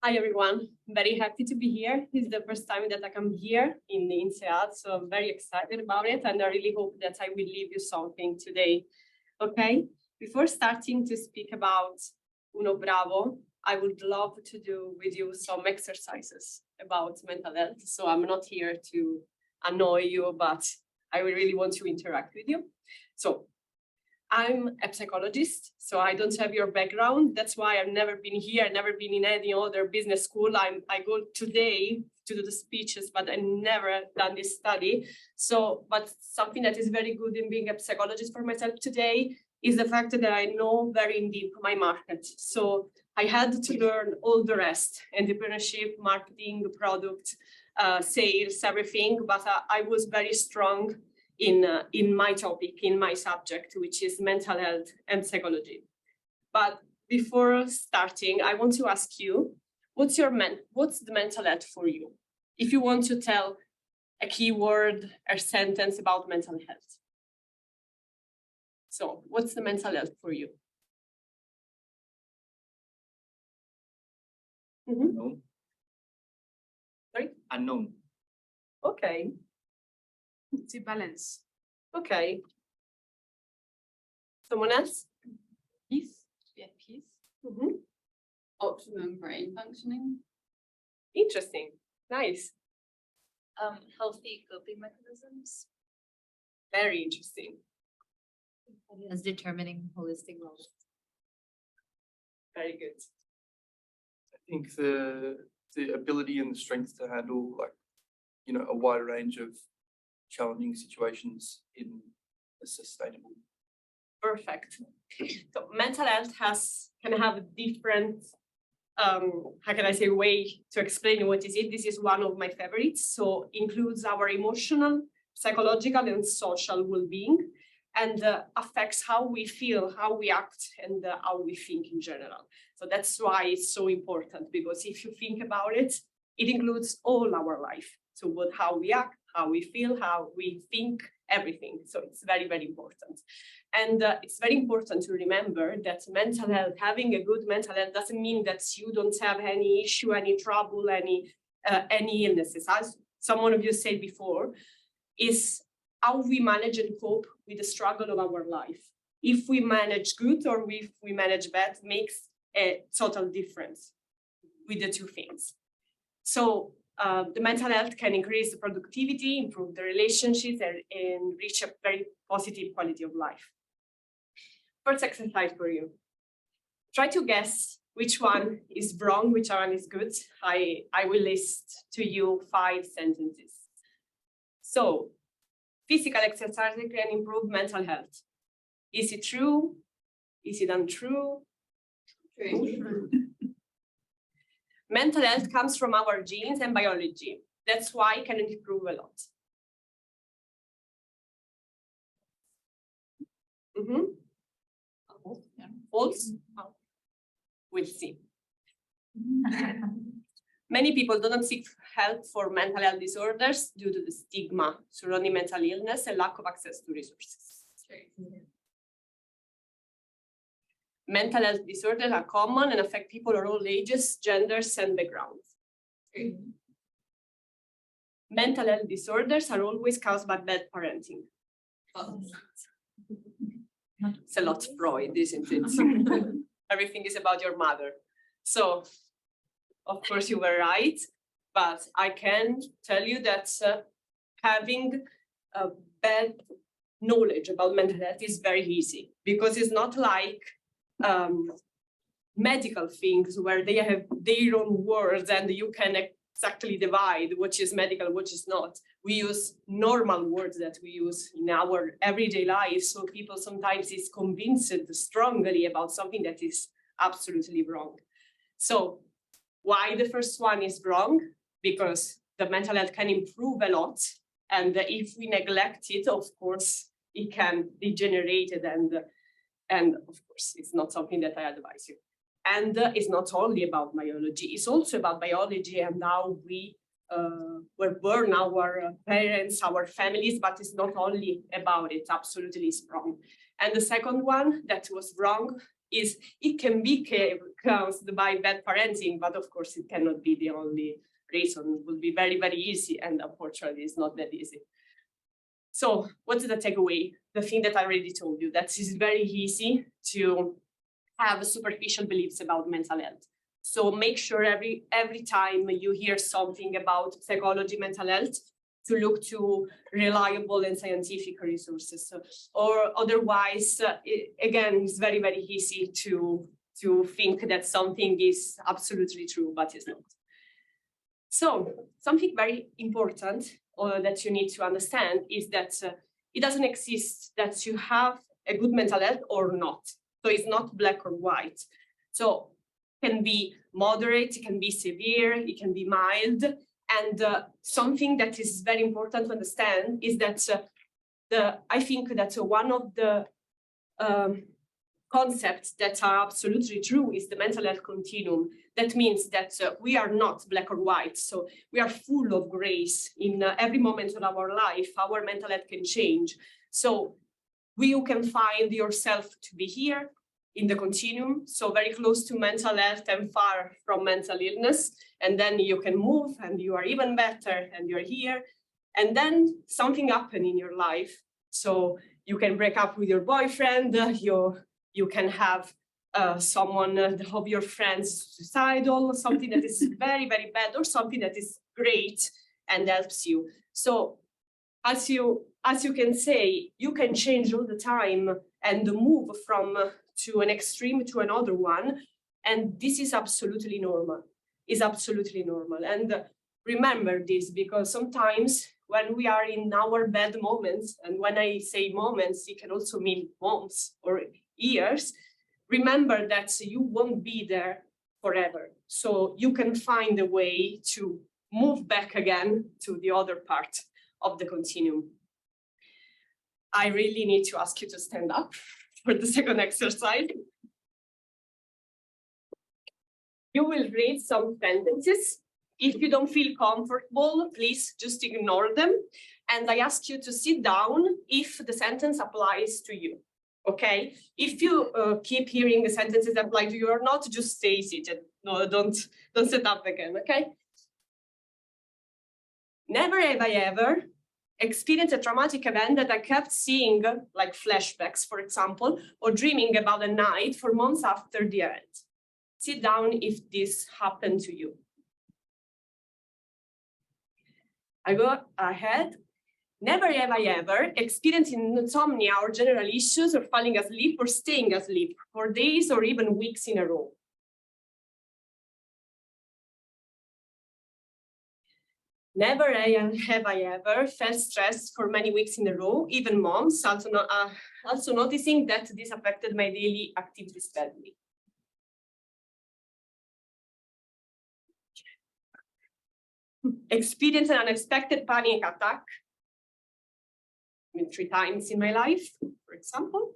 Hi everyone, very happy to be here. This is the first time that I come here in the INSEAD, so I'm very excited about it, and I really hope that I will leave you something today. Okay, before starting to speak about Unabravo, I would love to do with you some exercises about mental health. So I'm not here to annoy you, but I really want to interact with you. So I'm a psychologist, so I don't have your background. That's why I've never been here, I've never been in any other business school. I go today to do the speeches, but I never done this study. So, but something that is very good in being a psychologist for myself today is the fact that I know very in deep my market. So I had to learn all the rest, entrepreneurship, marketing, product, sales, everything, but I was very strong in my topic, in my subject, which is mental health and psychology. But before starting, I want to ask you, what's the mental health for you? If you want to tell a keyword or sentence about mental health. So what's the mental health for you? Unknown. Sorry? Unknown. Okay. To balance. Okay. Someone else? Peace. To have peace. Optimum brain functioning. Interesting. Nice. Healthy coping mechanisms. Very interesting. As determining holistic roles. Very good. I think the ability and the strength to handle, like, a wide range of challenging situations in a sustainable. Perfect. So mental health can have a different, how can I say, way to explain what is it. This is one of my favorites. So includes our emotional, psychological, and social well-being, and affects how we feel, how we act, and how we think in general. So that's why it's so important, because if you think about it, it includes all our life. So how we act, how we feel, how we think, everything. So it's very, very important. And it's very important to remember that mental health, having a good mental health doesn't mean that you don't have any issue, any trouble, any illnesses. As someone of you said before, is how we manage and cope with the struggle of our life. If we manage good or if we manage bad, makes a total difference with the two things. So the mental health can increase the productivity, improve the relationships, and reach a very positive quality of life. First exercise for you. Try to guess which one is wrong, which one is good. I will list to you 5 sentences. So, physical exercise can improve mental health. Is it true? Is it untrue? True. Mental health comes from our genes and biology. That's why it can improve a lot. False? We'll see. Many people don't seek help for mental health disorders due to the stigma surrounding mental illness and lack of access to resources. Mental health disorders are common and affect people of all ages, genders, and backgrounds. Mental health disorders are always caused by bad parenting. It's a lot Freud, isn't it? Everything is about your mother. So, of course, you were right, but I can tell you that having a bad knowledge about mental health is very easy, because it's not like medical things where they have their own words and you can exactly divide which is medical, which is not. We use normal words that we use in our everyday life, so people sometimes is convinced strongly about something that is absolutely wrong. So why the first one is wrong? Because the mental health can improve a lot, and if we neglect it, of course, it can degenerate, and of course, it's not something that I advise you. And it's not only about biology, it's also about biology and how we were born, our parents, our families, but it's not only about it, absolutely it's wrong. And the second one that was wrong is it can be caused by bad parenting, but of course it cannot be the only reason. It will be very, very easy, and unfortunately it's not that easy. So what's the takeaway? The thing that I already told you, that it's very easy to have superficial beliefs about mental health. So make sure every time you hear something about psychology, mental health, to look to reliable and scientific resources. Or otherwise, again, it's very, very easy to think that something is absolutely true, but it's not. So something very important that you need to understand is that it doesn't exist that you have a good mental health or not. So it's not black or white. So it can be moderate, it can be severe, it can be mild. And something that is very important to understand is that I think that one of the concepts that are absolutely true is the mental health continuum. That means that we are not black or white. So we are full of grace in every moment of our life. Our mental health can change. So you can find yourself to be here in the continuum, so very close to mental health and far from mental illness. And then you can move and you are even better and you're here. And then something happened in your life. So you can break up with your boyfriend, you can have someone of your friends suicidal, something that is very, very bad, or something that is great and helps you. So as you can say, you can change all the time and move from to an extreme to another one. And this is absolutely normal. It's absolutely normal. And remember this, because sometimes when we are in our bad moments, and when I say moments, it can also mean months or years, remember that you won't be there forever. So you can find a way to move back again to the other part of the continuum. I really need to ask you to stand up for the second exercise. You will read some sentences. If you don't feel comfortable, please just ignore them. And I ask you to sit down if the sentence applies to you. Okay? If you keep hearing the sentences that apply to you or not, just stay seated. No, don't sit up again, okay? Never have I ever experienced a traumatic event that I kept seeing, like flashbacks, for example, or dreaming about a night for months after the event. Sit down if this happened to you. I go ahead. Never have I ever experienced insomnia or general issues or falling asleep or staying asleep for days or even weeks in a row. Never have I ever felt stressed for many weeks in a row, even months, also noticing that this affected my daily activities badly. Experienced an unexpected panic attack 3 times in my life, for example.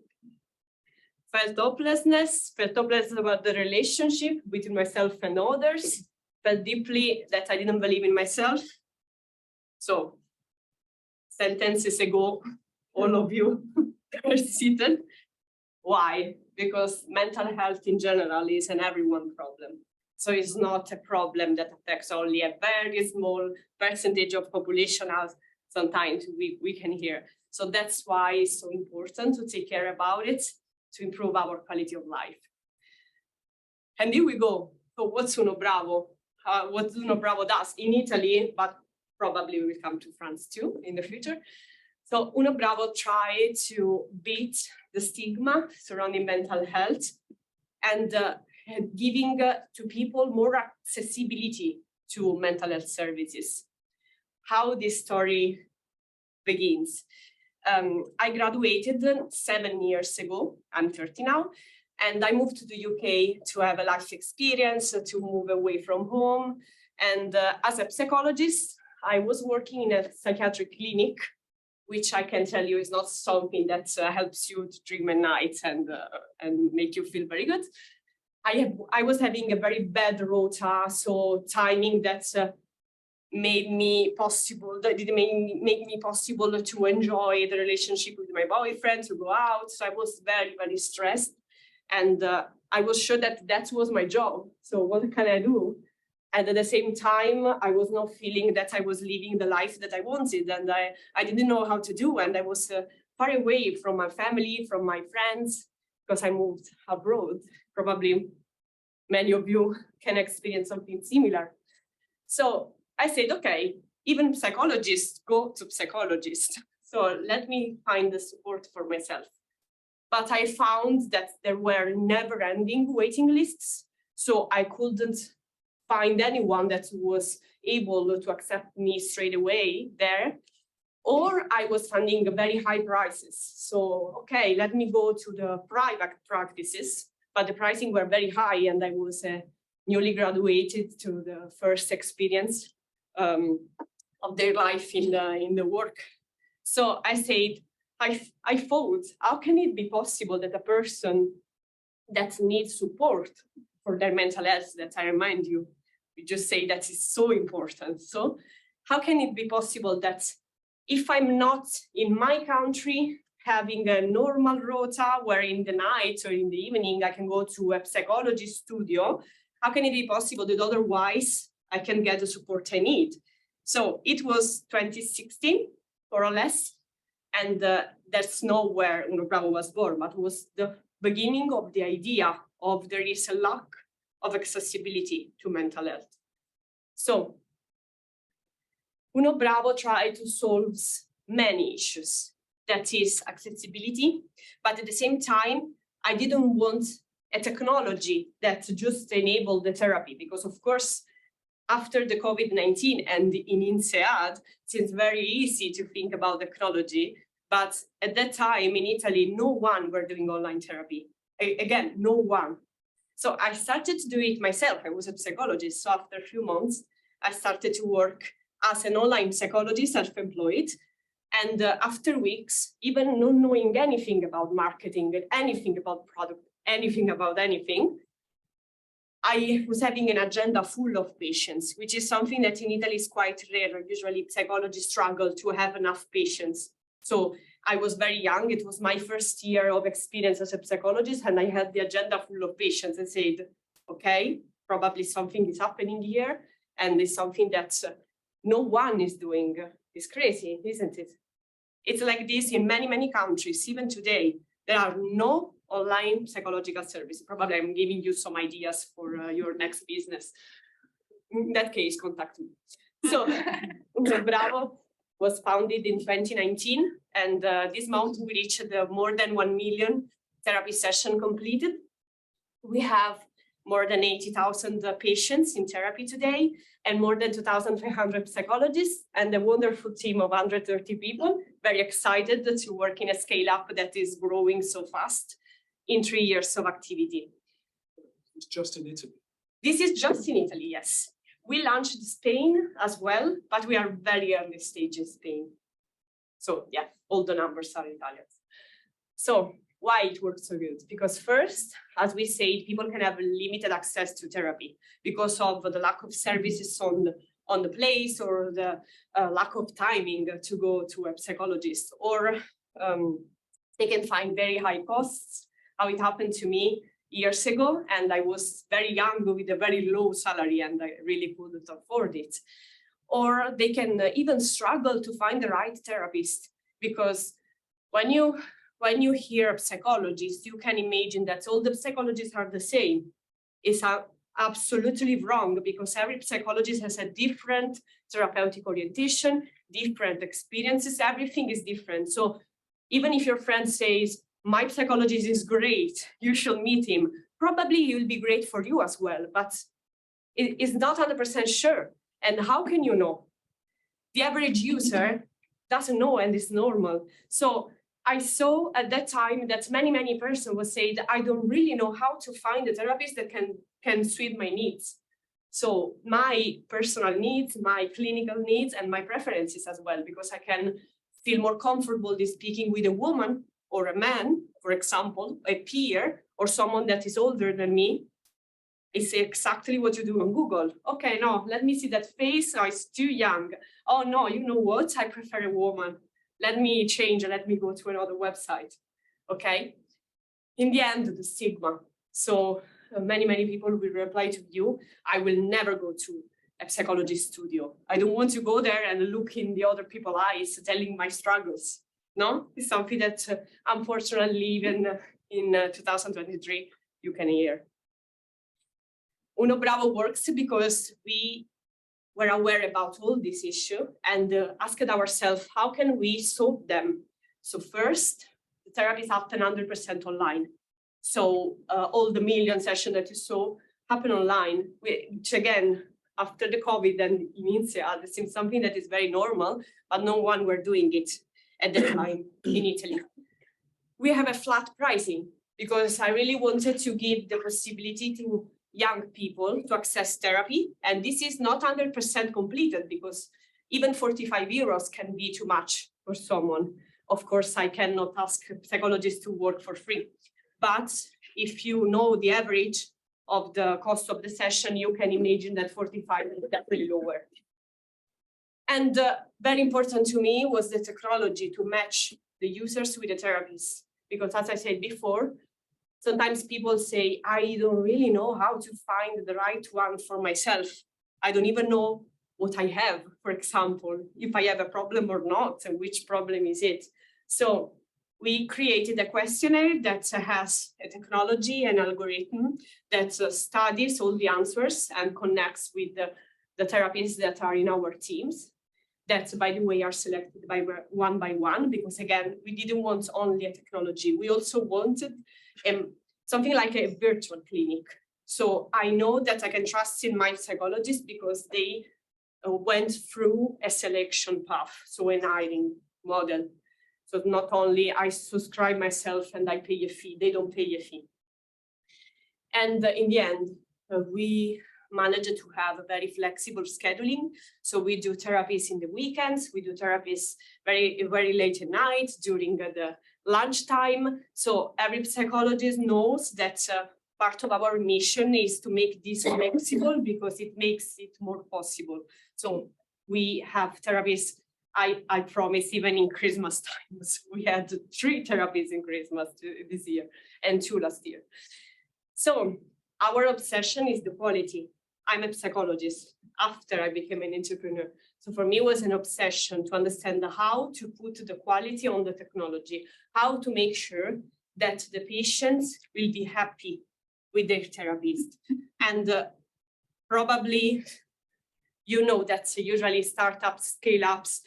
Felt hopeless about the relationship between myself and others. Felt deeply that I didn't believe in myself. So, sentences ago, all of you are seated. Why? Because mental health in general is an everyone problem. So it's not a problem that affects only a very small percentage of population, as sometimes we can hear. So that's why it's so important to take care about it, to improve our quality of life. And here we go. So what's Unabravo? What Unabravo does in Italy, but probably we will come to France too in the future. So Unabravo tried to beat the stigma surrounding mental health and giving to people more accessibility to mental health services. How this story begins. I graduated 7 years ago, I'm 30 now, and I moved to the UK to have a life experience, to move away from home. And as a psychologist, I was working in a psychiatric clinic, which I can tell you is not something that helps you to dream at night and make you feel very good. I was having a very bad rota, so timing that made me possible, that didn't make me possible to enjoy the relationship with my boyfriend, to go out. So I was very, very stressed. And I was sure that that was my job. So what can I do? And at the same time, I was not feeling that I was living the life that I wanted, and I didn't know how to do. And I was far away from my family, from my friends, because I moved abroad. Probably many of you can experience something similar. So I said, okay, even psychologists go to psychologists. So let me find the support for myself. But I found that there were never-ending waiting lists. So I couldn't find anyone that was able to accept me straight away there, or I was finding very high prices. So, okay, let me go to the private practices, but the pricing were very high, and I was newly graduated to the first experience of their life in the work. So I said, I thought, how can it be possible that a person that needs support for their mental health, that I remind you, we just say that is so important. So how can it be possible that if I'm not in my country having a normal rota where in the night or in the evening I can go to a psychology studio, how can it be possible that otherwise I can get the support I need? So it was 2016, more or less, and that's not where Unabravo was born, but was the beginning of the idea of there is a lack of accessibility to mental health. So Unabravo tried to solve many issues. That is accessibility, but at the same time, I didn't want a technology that just enabled the therapy, because of course, after the COVID-19 and in INSEAD, it's very easy to think about technology, but at that time in Italy, no one were doing online therapy. Again, no one. So I started to do it myself. I was a psychologist. So after a few months, I started to work as an online psychologist, self-employed. And after weeks, even not knowing anything about marketing, anything about product, anything about anything, I was having an agenda full of patients, which is something that in Italy is quite rare. Usually psychologists struggle to have enough patients. So I was very young. It was my first year of experience as a psychologist, and I had the agenda full of patients and said, okay, probably something is happening here, and it's something that no one is doing. It's crazy, isn't it? It's like this in many, many countries. Even today, there are no online psychological services. Probably I'm giving you some ideas for your next business. In that case, contact me. So Unabravo was founded in 2019, and this month we reached more than 1 million therapy sessions completed. We have more than 80,000 patients in therapy today, and more than 2,500 psychologists, and a wonderful team of 130 people. Very excited to work in a scale-up that is growing so fast in 3 years of activity. It's just in Italy. This is just in Italy, yes. We launched in Spain as well, but we are very early stage in Spain. So yeah, all the numbers are Italian. So why it works so good? Because first, as we said, people can have limited access to therapy because of the lack of services on the place, or the lack of timing to go to a psychologist, or they can find very high costs. How it happened to me years ago, and I was very young with a very low salary, and I really couldn't afford it. Or they can even struggle to find the right therapist, because when you hear psychologists, you can imagine that all the psychologists are the same. It's absolutely wrong, because every psychologist has a different therapeutic orientation, different experiences, everything is different. So even if your friend says, my psychologist is great, you should meet him, probably he will be great for you as well, but it is not 100% sure. And how can you know? The average user doesn't know, and it's normal. So I saw at that time that many persons would say that I don't really know how to find a therapist that can suit my needs. So my personal needs, my clinical needs, and my preferences as well, because I can feel more comfortable in speaking with a woman or a man, for example, a peer, or someone that is older than me. I say exactly what you do on Google. Okay, no, let me see that face. Oh, it's too young. Oh no, you know what? I prefer a woman. Let me change, let me go to another website. Okay. In the end, the stigma. So many people will reply to you, I will never go to a psychology studio. I don't want to go there and look in the other people's eyes telling my struggles. No, it's something that unfortunately even in 2023 you can hear. Unabravo works because we were aware about all this issue and asked ourselves, how can we solve them? So first, the therapy is often 100% online. So all the million sessions that you saw happen online, which again, after the COVID and in INSEAD, it seems something that is very normal, but no one were doing it at the time in Italy. We have a flat pricing because I really wanted to give the possibility to young people to access therapy. And this is not 100% completed because even 45 euros can be too much for someone. Of course, I cannot ask psychologists to work for free. But if you know the average of the cost of the session, you can imagine that 45 is definitely lower. And very important to me was the technology to match the users with the therapists. Because as I said before, sometimes people say, I don't really know how to find the right one for myself. I don't even know what I have, for example, if I have a problem or not, and which problem is it. So we created a questionnaire that has a technology and algorithm that studies all the answers and connects with the therapists that are in our teams. That, by the way, are selected by one, because again, we didn't want only a technology. We also wanted something like a virtual clinic. So I know that I can trust in my psychologists because they went through a selection path, so an hiring model. So not only I subscribe myself and I pay a fee, they don't pay a fee. And in the end, we managed to have a very flexible scheduling. So we do therapies in the weekends, we do therapies very late at night during the lunchtime. So every psychologist knows that part of our mission is to make this flexible because it makes it more possible. So we have therapies, I promise, even in Christmas times. We had 3 therapies in Christmas this year and 2 last year. So our obsession is the quality. I'm a psychologist after I became an entrepreneur. So for me, it was an obsession to understand how to put the quality on the technology, how to make sure that the patients will be happy with their therapist. And probably, you know that usually startups, scale-ups,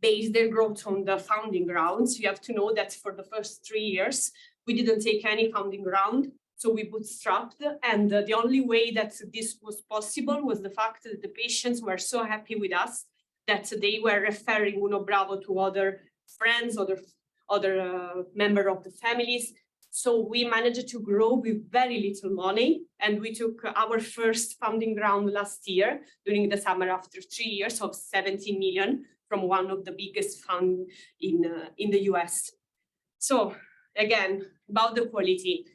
base their growth on the founding rounds. You have to know that for the first 3 years, we didn't take any founding round. So we bootstrapped, and the only way that this was possible was the fact that the patients were so happy with us that they were referring Unabravo to other friends, other member of the families. So we managed to grow with very little money, and we took our first funding round last year during the summer after 3 years of 70 million from one of the biggest funds in the US. So again, about the quality.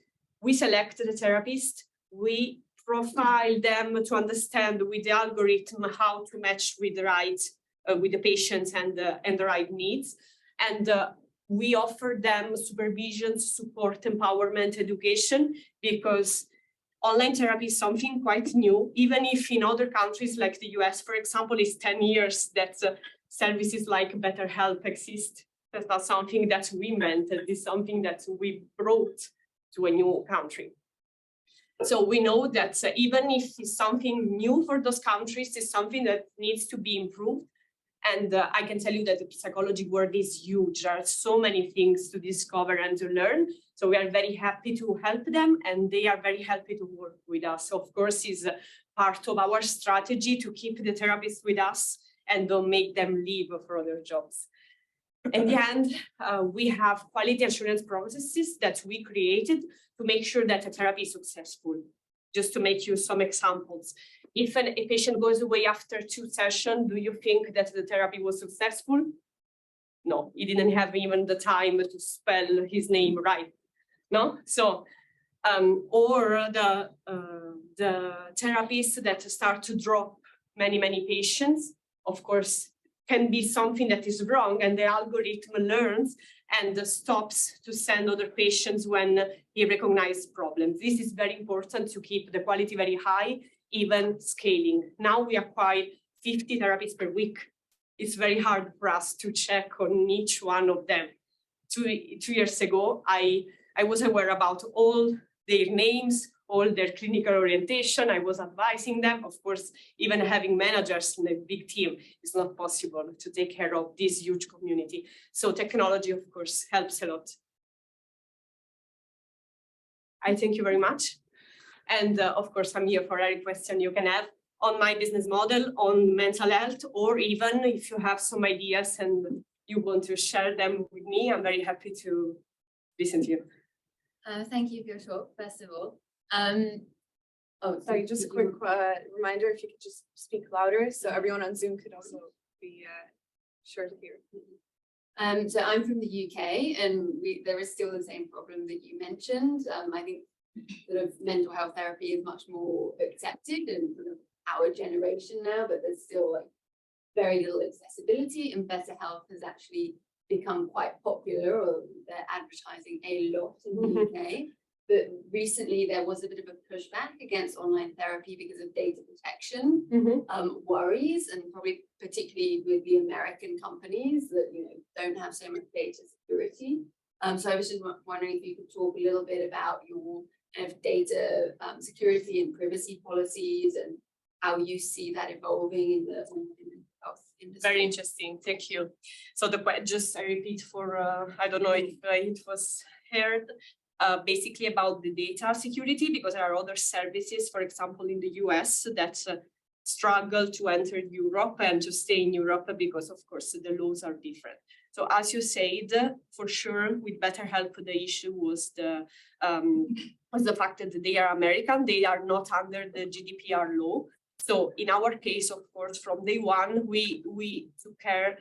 We select the therapist, we profile them to understand with the algorithm how to match with the patients and the right needs. And we offer them supervision, support, empowerment, education, because online therapy is something quite new, even if in other countries like the US, for example, it's 10 years that services like BetterHelp exist. That's not something that we invented, it's something that we brought to a new country. So we know that even if it's something new for those countries, it's something that needs to be improved. And I can tell you that the psychology world is huge. There are so many things to discover and to learn. So we are very happy to help them, and they are very happy to work with us. Of course, it's part of our strategy to keep the therapists with us and don't make them leave for other jobs. In the end, we have quality assurance processes that we created to make sure that a therapy is successful. Just to make you some examples. If a patient goes away after 2 sessions, do you think that the therapy was successful? No, he didn't have even the time to spell his name right. No, so or the therapists that start to drop many patients. Of course, can be something that is wrong, and the algorithm learns and stops to send other patients when he recognizes problems. This is very important to keep the quality very high, even scaling. Now we acquire 50 therapies per week. It's very hard for us to check on each one of them. Two years ago, I was aware about all their names, all their clinical orientation. I was advising them. Of course, even having managers in a big team is not possible to take care of this huge community. So technology, of course, helps a lot. I thank you very much. And of course, I'm here for any question you can have on my business model, on mental health, or even if you have some ideas and you want to share them with me, I'm very happy to listen to you. Thank you for your talk, first of all. Sorry, just a quick reminder, if you could just speak louder so everyone on Zoom could also be sure to hear. So I'm from the UK, and there is still the same problem that you mentioned. I think sort of mental health therapy is much more accepted in sort of our generation now, but there's still like very little accessibility, and Better Health has actually become quite popular, or they're advertising a lot in the UK. But recently there was a bit of a pushback against online therapy because of data protection worries, and probably particularly with the American companies that don't have so much data security. So I was just wondering if you could talk a little bit about your kind of data security and privacy policies and how you see that evolving in the health industry. Very interesting, thank you. So just I repeat for, I don't know if it was heard, basically about the data security, because there are other services, for example, in the US that struggle to enter Europe and to stay in Europe because, of course, the laws are different. So as you said, for sure, with Better Health, the issue was the fact that they are American, they are not under the GDPR law. So in our case, of course, from day one, we took care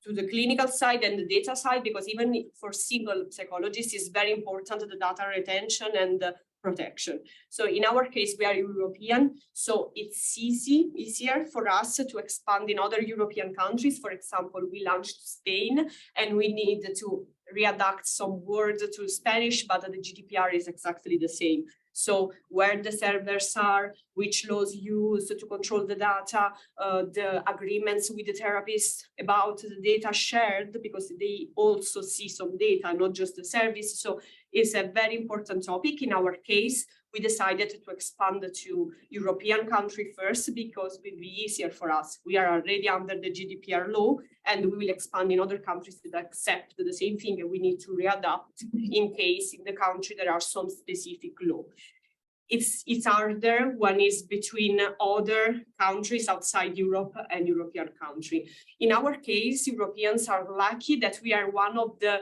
to the clinical side and the data side, because even for single psychologists, it's very important, the data retention and the protection. So in our case, we are European, so it's easier for us to expand in other European countries. For example, we launched Spain and we need to readapt some words to Spanish, but the GDPR is exactly the same. So where the servers are, which laws used to control the data, the agreements with the therapists about the data shared, because they also see some data, not just the service. So it's a very important topic. In our case, we decided to expand to European country first because it will be easier for us. We are already under the GDPR law, and we will expand in other countries that accept the same thing, and we need to readapt in case in the country there are some specific law. It's harder when it's between other countries outside Europe and European country. In our case, Europeans are lucky that we are one of the,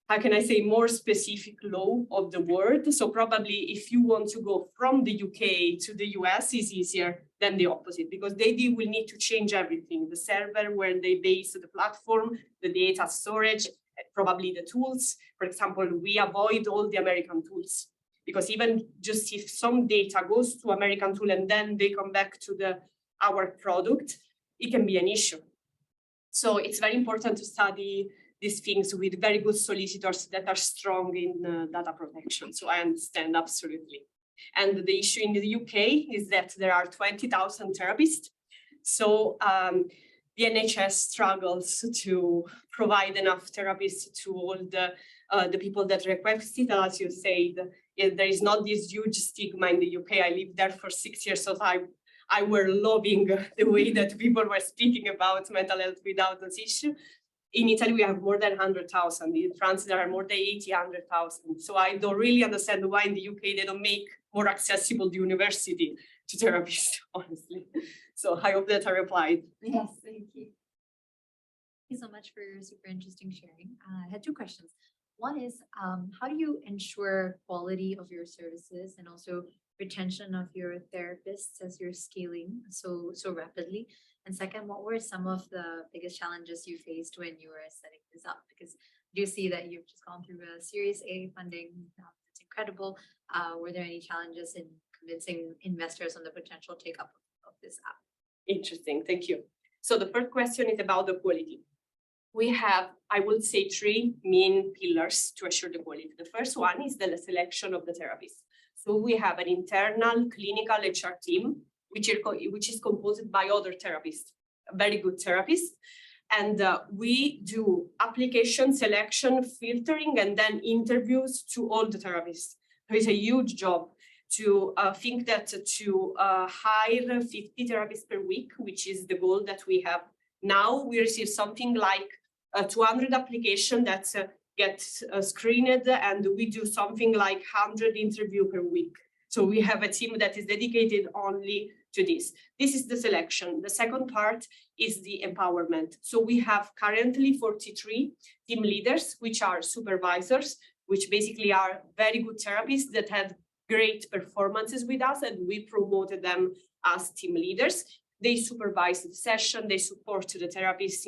how can I say, more specific law of the world. So probably if you want to go from the UK to the US, is easier than the opposite, because they will need to change everything. The server where they base the platform, the data storage, probably the tools. For example, we avoid all the American tools, because even just if some data goes to American tool and then they come back to our product, it can be an issue. So it's very important to study these things with very good solicitors that are strong in data protection. So I understand absolutely. And the issue in the UK is that there are 20,000 therapists. So the NHS struggles to provide enough therapists to all the people that request it. As you said, there is not this huge stigma in the UK. I lived there for 6 years, so I were loving the way that people were speaking about mental health without this issue. In Italy, we have more than 100,000. In France, there are more than 100,000. So I don't really understand why in the UK they don't make more accessible the university to therapists, honestly. So I hope that I replied. Yes, thank you. Thank you so much for your super interesting sharing. I had two questions. One is, how do you ensure quality of your services and also retention of your therapists as you're scaling so rapidly? And second, what were some of the biggest challenges you faced when you were setting this up? Because I do see that you've just gone through a Series A funding. It's incredible. Were there any challenges in convincing investors on the potential take-up of this app? Interesting, thank you. So the first question is about the quality. We have, I would say, three main pillars to assure the quality. The first one is the selection of the therapists. So we have an internal clinical HR team, which is composed by other therapists, very good therapists. And we do application selection, filtering, and then interviews to all the therapists. So it's a huge job to think that to hire 50 therapists per week, which is the goal that we have now. We receive something like 200 applications that get screened, and we do something like 100 interviews per week. So we have a team that is dedicated only to this. This is the selection. The second part is the empowerment. So we have currently 43 team leaders, which are supervisors, which basically are very good therapists that had great performances with us, and we promoted them as team leaders. They supervise the session, they support the therapists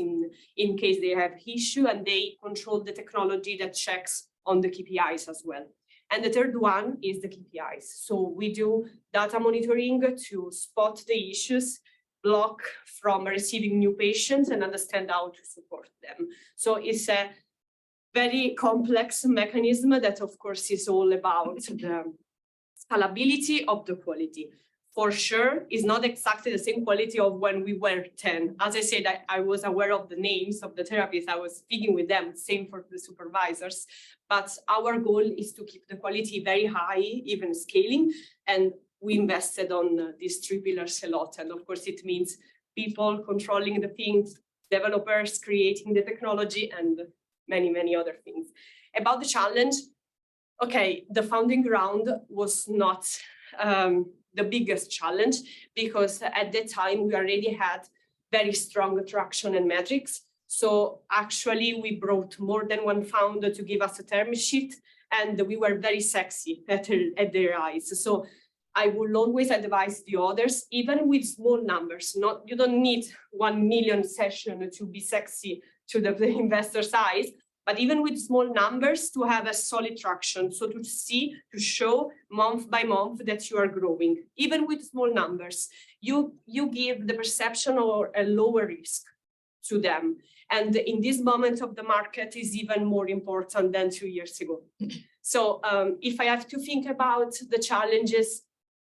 in case they have issue, and they control the technology that checks on the KPIs as well. And the third one is the KPIs. So we do data monitoring to spot the issues, block from receiving new patients, and understand how to support them. So it's a very complex mechanism that, of course, is all about the scalability of the quality. For sure, is not exactly the same quality of when we were 10. As I said, I was aware of the names of the therapists. I was speaking with them, same for the supervisors. But our goal is to keep the quality very high, even scaling. And we invested on these three pillars a lot. And of course, it means people controlling the things, developers creating the technology, and many, many other things. About the challenge, okay, the founding round was not the biggest challenge, because at that time we already had very strong attraction and metrics. So actually we brought more than one founder to give us a term sheet, and we were very sexy at their eyes. So I will always advise the others, even with small numbers, you don't need 1 million session to be sexy to the investor's eyes, but even with small numbers to have a solid traction. So to show month by month that you are growing, even with small numbers, you give the perception or a lower risk to them. And in this moment of the market is even more important than 2 years ago. So if I have to think about the challenges,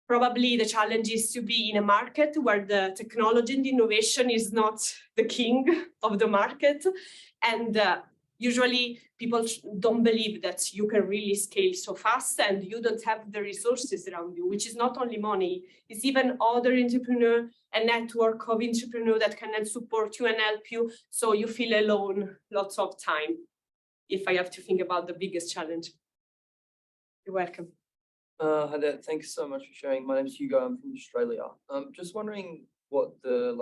probably the challenge is to be in a market where the technology and innovation is not the king of the market. And usually people don't believe that you can really scale so fast, and you don't have the resources around you, which is not only money, it's even other entrepreneur, a network of entrepreneurs that can support you and help you. So you feel alone lots of time, if I have to think about the biggest challenge. You're welcome. Hi there, thanks so much for sharing. My name is Hugo, I'm from Australia. Just wondering what the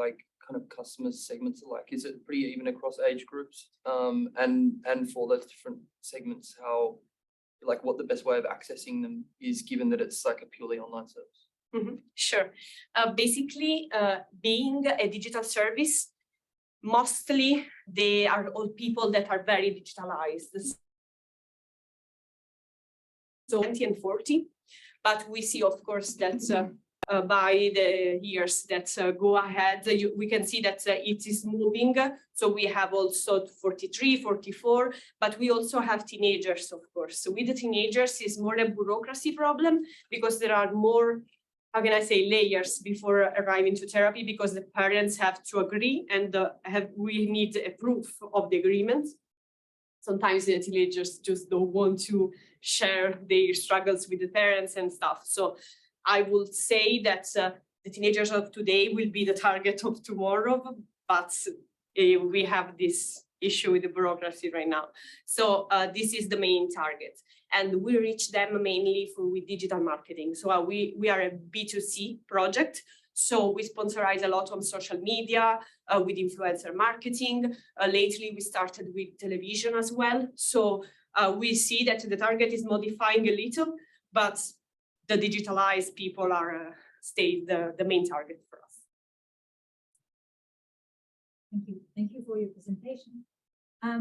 kind of customer segments are like. Is it pretty even across age groups? And for those different segments, how, what the best way of accessing them is, given that it's like a purely online service? Mm-hmm. Sure. Basically, being a digital service, mostly they are all people that are very digitalized. So 20 and 40, but we see, of course, that by the years that go ahead, we can see that it is moving. So we have also 43, 44, but we also have teenagers, of course. So with the teenagers, it's more a bureaucracy problem, because there are more, how can I say, layers before arriving to therapy, because the parents have to agree, and we need a proof of the agreement. Sometimes the teenagers just don't want to share their struggles with the parents and stuff. So I would say that the teenagers of today will be the target of tomorrow, but we have this issue with the bureaucracy right now. So this is the main target. And we reach them mainly with digital marketing. So we are a B2C project. So we sponsorize a lot on social media, with influencer marketing. Lately, we started with television as well. So we see that the target is modifying a little, but the digitalized people are stay the main target for us. Thank you. Thank you for your presentation. I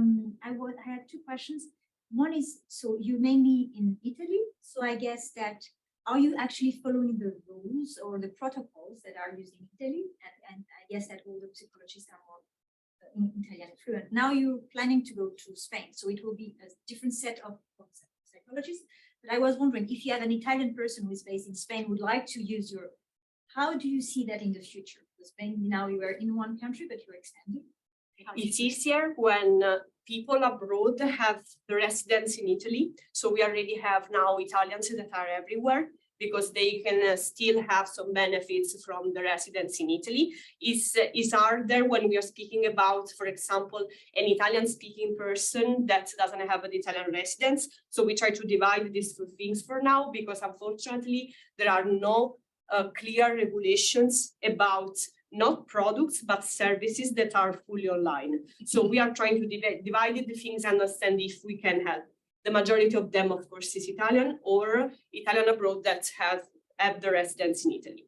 had two questions. One is, so you're mainly in Italy. So I guess that, are you actually following the rules or the protocols that are used in Italy? And I guess that all the psychologists are more in Italian fluent. Now you're planning to go to Spain, so it will be a different set of psychologists. But I was wondering if you have an Italian person who is based in Spain would like to use your, how do you see that in the future? Because Spain, now you are in one country, but you're expanding. It's easier when people abroad have the residence in Italy. So we already have now Italians that are everywhere because they can still have some benefits from the residence in Italy. It's harder when we are speaking about, for example, an Italian speaking person that doesn't have an Italian residence. So we try to divide these two things for now, because unfortunately there are no clear regulations about not products, but services that are fully online. So we are trying to divide the things and understand if we can help. The majority of them, of course, is Italian or Italian abroad that have the residence in Italy.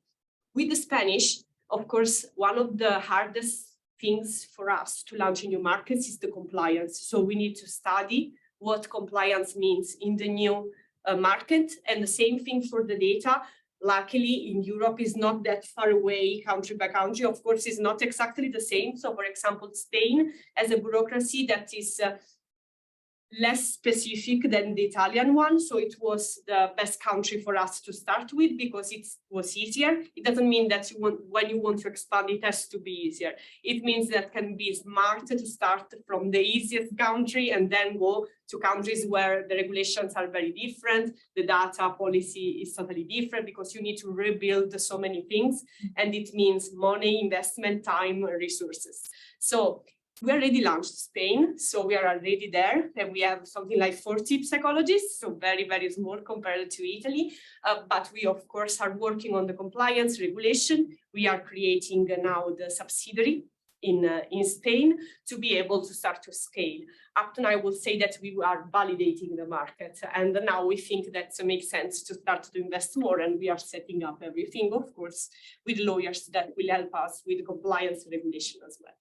With the Spanish, of course, one of the hardest things for us to launch in new markets is the compliance. So we need to study what compliance means in the new market, and the same thing for the data. Luckily, in Europe is not that far away, country by country. Of course, it's not exactly the same. So, for example, Spain has a bureaucracy that is less specific than the Italian one. So it was the best country for us to start with because it was easier. It doesn't mean that when you want to expand, it has to be easier. It means that can be smart to start from the easiest country and then go to countries where the regulations are very different. The data policy is totally different because you need to rebuild so many things. And it means money, investment, time, resources. So we already launched Spain, so we are already there, and we have something like 40 psychologists, so very, very small compared to Italy. But we, of course, are working on the compliance regulation. We are creating now the subsidiary in Spain to be able to start to scale. Up to now, I will say that we are validating the market, and now we think that it makes sense to start to invest more, and we are setting up everything, of course, with lawyers that will help us with compliance regulation as well.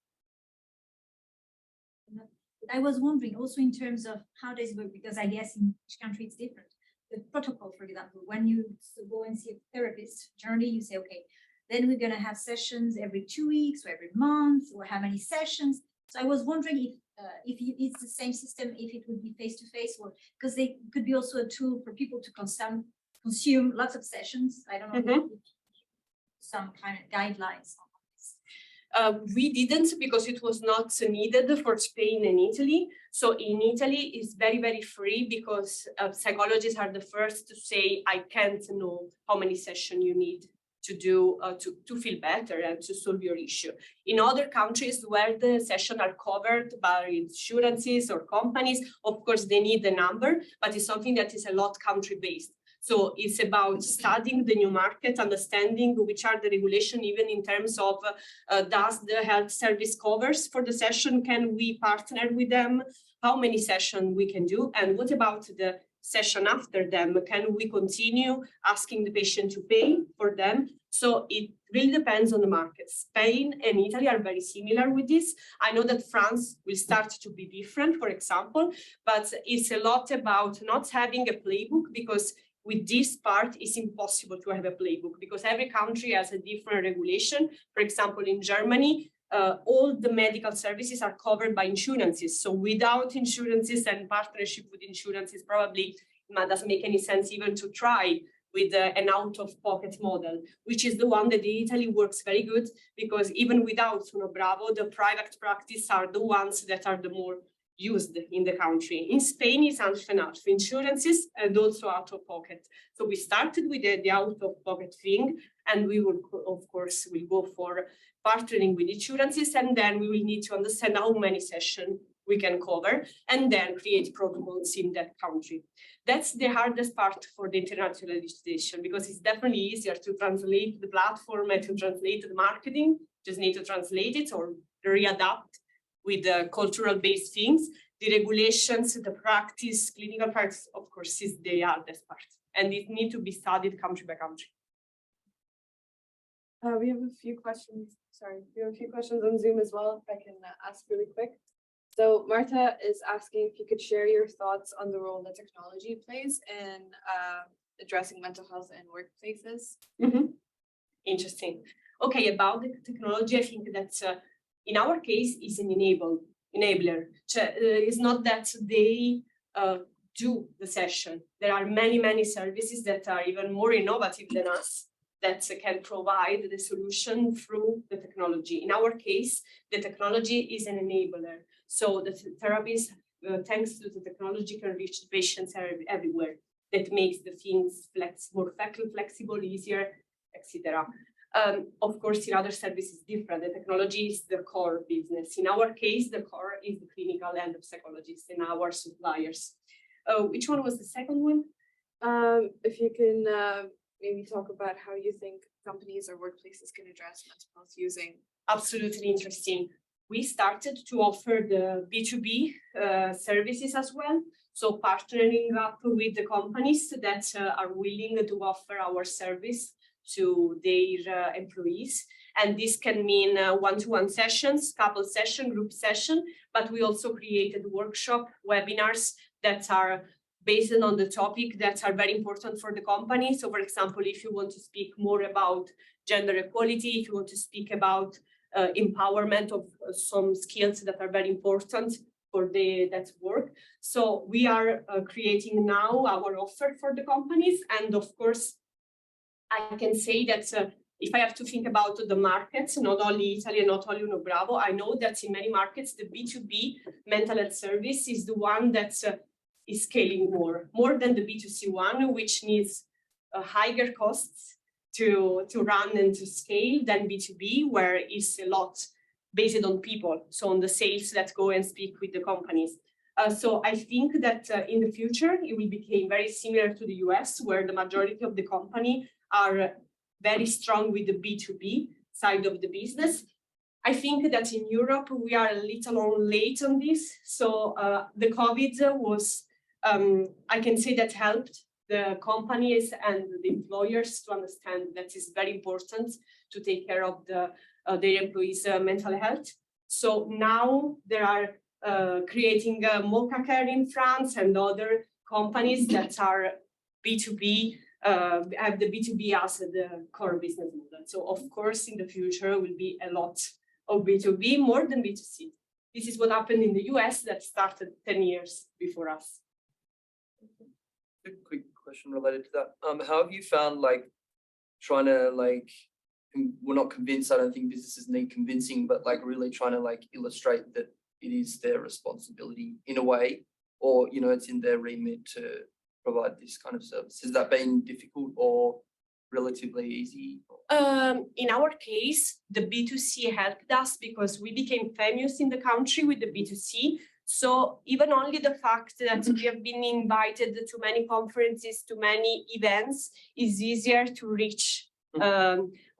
But I was wondering also in terms of how does it work, because I guess in each country it's different. The protocol, for example, when you go and see a therapist, generally you say, okay, then we're going to have sessions every 2 weeks or every month, or how many sessions. So I was wondering if it's the same system, if it would be face-to-face, or because they could be also a tool for people to consume lots of sessions. I don't know, some kind of guidelines. We didn't, because it was not needed for Spain and Italy. So in Italy, it's very, very free because psychologists are the first to say, I can't know how many sessions you need to do to feel better and to solve your issue. In other countries where the sessions are covered by insurances or companies, of course, they need the number, but it's something that is a lot country-based. So it's about studying the new market, understanding which are the regulation, even in terms of does the health service covers for the session? Can we partner with them? How many sessions we can do? And what about the session after them? Can we continue asking the patient to pay for them? So it really depends on the market. Spain and Italy are very similar with this. I know that France will start to be different, for example, but it's a lot about not having a playbook, because with this part, it's impossible to have a playbook because every country has a different regulation. For example, in Germany, all the medical services are covered by insurances. So without insurances and partnership with insurances, probably it doesn't make any sense even to try with an out-of-pocket model, which is the one that in Italy works very good, because even without Unabravo, the private practice are the ones that are the more used in the country. In Spain, it's half and half, insurances and also out-of-pocket. So we started with the out-of-pocket thing, and we will, of course, go for partnering with insurances, and then we will need to understand how many sessions we can cover, and then create protocols in that country. That's the hardest part for the internationalization, because it's definitely easier to translate the platform and to translate the marketing. Just need to translate it or readapt with the cultural-based things. The regulations, the practice, clinical practice, of course, is the hardest part. And it needs to be studied country by country. We have a few questions. Sorry, we have a few questions on Zoom as well, if I can ask really quick. So Marta is asking if you could share your thoughts on the role that technology plays in addressing mental health in workplaces. Interesting. Okay, about the technology, I think that In our case, is an enabler. It's not that they do the session. There are many services that are even more innovative than us that can provide the solution through the technology. In our case, the technology is an enabler. So the therapists, thanks to the technology, can reach the patients everywhere. That makes the things more flexible, easier, etc. Of course, in other services, different. The technology is the core business. In our case, the core is the clinical and the psychologists and our suppliers. Which one was the second one? If you can maybe talk about how you think companies or workplaces can address mental health using. Absolutely interesting. We started to offer the B2B services as well. So partnering up with the companies that are willing to offer our service to their employees. And this can mean one-to-one sessions, couple session, group session, but we also created workshop webinars that are based on the topic that are very important for the company. So for example, if you want to speak more about gender equality, if you want to speak about empowerment of some skills that are very important for that work. So we are creating now our offer for the companies. And of course, I can say that if I have to think about the markets, not only Italy and not only Unabravo, I know that in many markets, the B2B mental health service is the one that is scaling more than the B2C one, which needs higher costs to run and to scale than B2B, where it's a lot based on people, so on the sales that go and speak with the companies. So I think that in the future, it will become very similar to the US, where the majority of the company are very strong with the B2B side of the business. I think that in Europe, we are a little late on this. So the COVID was, I can say that helped the companies and the employers to understand that it's very important to take care of their employees' mental health. So now they are creating Mocha Care in France and other companies that are B2B, have the B2B as the core business model. So of course, in the future will be a lot of B2B, more than B2C. This is what happened in the US that started 10 years before us. A quick question related to that. How have you found trying to we're not convinced, I don't think businesses need convincing, but really trying to illustrate that it is their responsibility in a way, or it's in their remit to provide this kind of service? Has that been difficult or relatively easy? In our case, the B2C helped us because we became famous in the country with the B2C. So even only the fact that we have been invited to many conferences, to many events, is easier to reach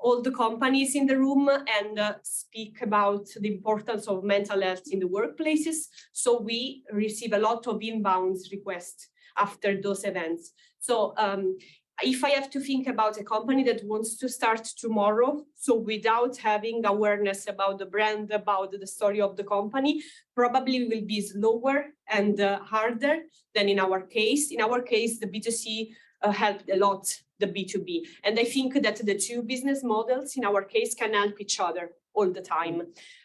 all the companies in the room and speak about the importance of mental health in the workplaces. So we receive a lot of inbound requests after those events. So if I have to think about a company that wants to start tomorrow, so without having awareness about the brand, about the story of the company, probably will be slower and harder than in our case. In our case, the B2C helped a lot the B2B. And I think that the two business models in our case can help each other all the time.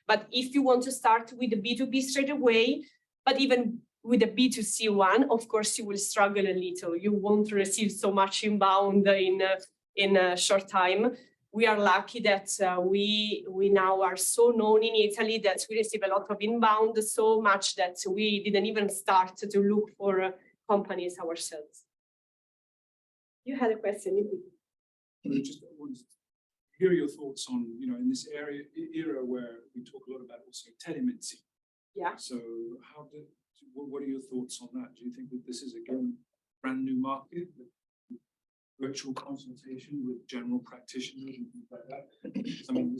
But if you want to start with the B2B straight away, but even with the B2C one, of course, you will struggle a little. You won't receive so much inbound in a short time. We are lucky that we now are so known in Italy that we receive a lot of inbound, so much that we didn't even start to look for companies ourselves. You had a question. I just wanted to hear your thoughts on, in this era where we talk a lot about also telemedicine. Yeah. So what are your thoughts on that? Do you think that this is again a brand new market, virtual consultation with general practitioners and things like that? I mean,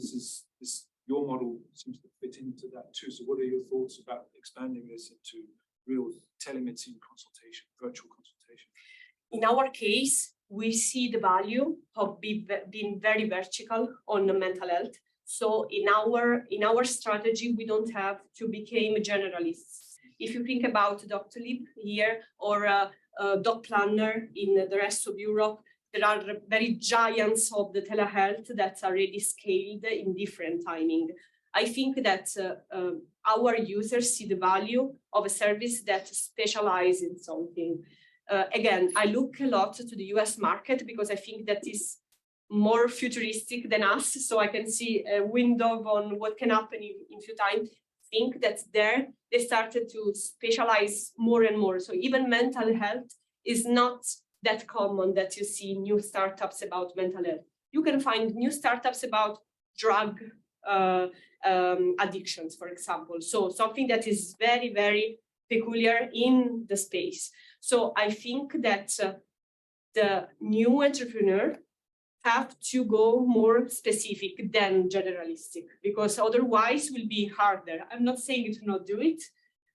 your model seems to fit into that too. So what are your thoughts about expanding this into real telemedicine consultation, virtual consultation? In our case, we see the value of being very vertical on the mental health. So in our strategy, we don't have to become generalists. If you think about Doctolib here or Doc Planner in the rest of Europe, there are very giants of the telehealth that are already scaled in different timing. I think that our users see the value of a service that specializes in something. Again, I look a lot to the US market because I think that is more futuristic than us, so I can see a window on what can happen in few times. I think that there they started to specialize more and more. So even mental health is not that common that you see new startups about mental health. You can find new startups about drug addictions, for example. So something that is very, very peculiar in the space. So I think that the new entrepreneur have to go more specific than generalistic, because otherwise will be harder. I'm not saying you to not do it,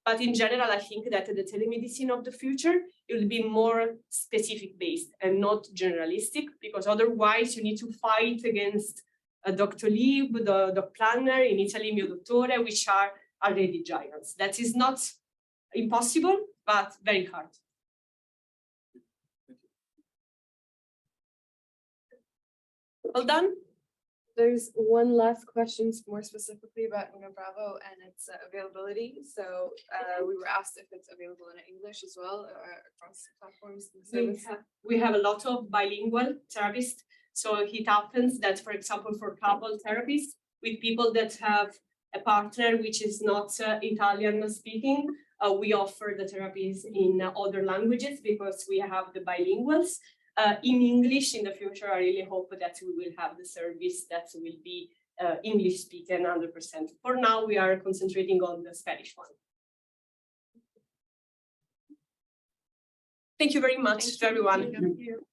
but in general, I think that the telemedicine of the future, it will be more specific based and not generalistic, because otherwise you need to fight against a Doctolib, the planner, in Italy, Mio Dottore, which are already giants. That is not impossible, but very hard. All done? There's one last question more specifically about Unabravo and its availability. So we were asked if it's available in English as well or across platforms. We have a lot of bilingual therapists. So it happens that, for example, for couple therapists with people that have a partner which is not Italian speaking, we offer the therapies in other languages because we have the bilinguals. In English in the future, I really hope that we will have the service that will be English speaking 100%. For now, we are concentrating on the Spanish one. Thank you very much to everyone. Thank you.